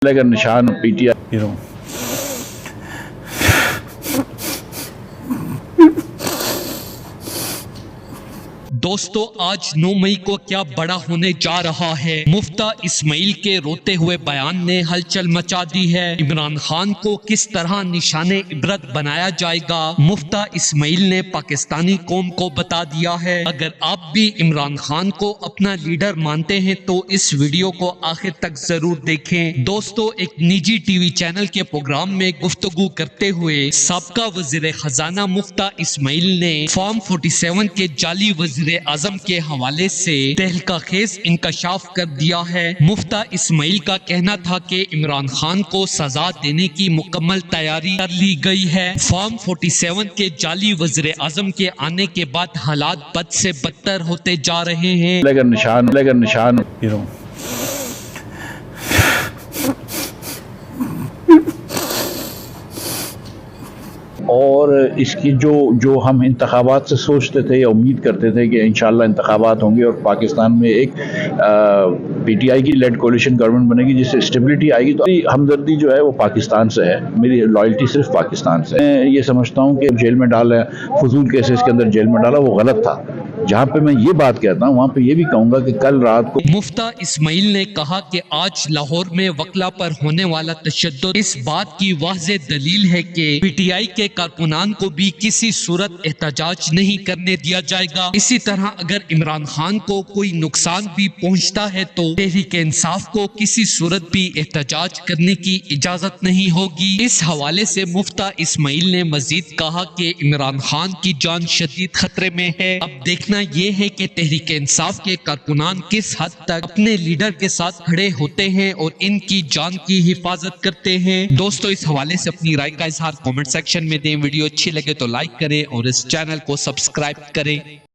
का निशान पीटीआई दोस्तों, आज 9 मई को क्या बड़ा होने जा रहा है। मुफ्ता इस्माइल के रोते हुए बयान ने हलचल मचा दी है। इमरान खान को किस तरह निशाने इबरत बनाया जाएगा, मुफ्ता इस्माइल ने पाकिस्तानी कौम को बता दिया है। अगर आप भी इमरान खान को अपना लीडर मानते हैं तो इस वीडियो को आखिर तक जरूर देखें। दोस्तों, एक निजी टीवी चैनल के प्रोग्राम में गुफ्तगू करते हुए साबका वजीर खजाना मुफ्ता इस्माइल ने फॉर्म 47 के जाली वजीर आजम के हवाले से तहलकाखेज इंकशाफ कर दिया है। मुफ्ता इस्माइल का कहना था कि इमरान खान को सजा देने की मुकम्मल तैयारी कर ली गई है। फॉर्म 47 के जाली वजीर आजम के आने के बाद हालात बद से बदतर होते जा रहे हैं। निशान और इसकी जो हम इंतखाबात से सोचते थे या उम्मीद करते थे कि इंशाल्लाह इंतखाबात होंगे और पाकिस्तान में एक पीटीआई की लेड कोलिशन गवर्नमेंट बनेगी जिससे स्टेबिलिटी आएगी, तो हमदर्दी जो है वो पाकिस्तान से है। मेरी लॉयल्टी सिर्फ पाकिस्तान से है। मैं ये समझता हूँ कि जेल में डाला, फजूल केसेस के अंदर जेल में डाला, वो गलत था। जहाँ पे मैं ये बात कहता हूँ वहाँ पे ये भी कहूँगा कि कल रात को मुफ्ता इस्माइल ने कहा कि आज लाहौर में वकला पर होने वाला तशद्दुद इस बात की वाज़ेह दलील है कि पीटीआई के कारकुनान को भी किसी सूरत एहतजाज नहीं करने दिया जाएगा। इसी तरह अगर इमरान खान को कोई नुकसान भी पहुँचता है तो तहरीक इंसाफ को किसी सूरत भी एहतजाज करने की इजाजत नहीं होगी। इस हवाले से मुफ्ता इस्माइल ने मजीद कहा कि इमरान खान की जान शदीद खतरे में है। अब देखना ये है कि तहरीक इंसाफ के कारकुनान किस हद तक अपने लीडर के साथ खड़े होते हैं और इनकी जान की हिफाजत करते हैं। दोस्तों, इस हवाले से अपनी राय का इजहार कमेंट सेक्शन में दें। वीडियो अच्छी लगे तो लाइक करें और इस चैनल को सब्सक्राइब करें।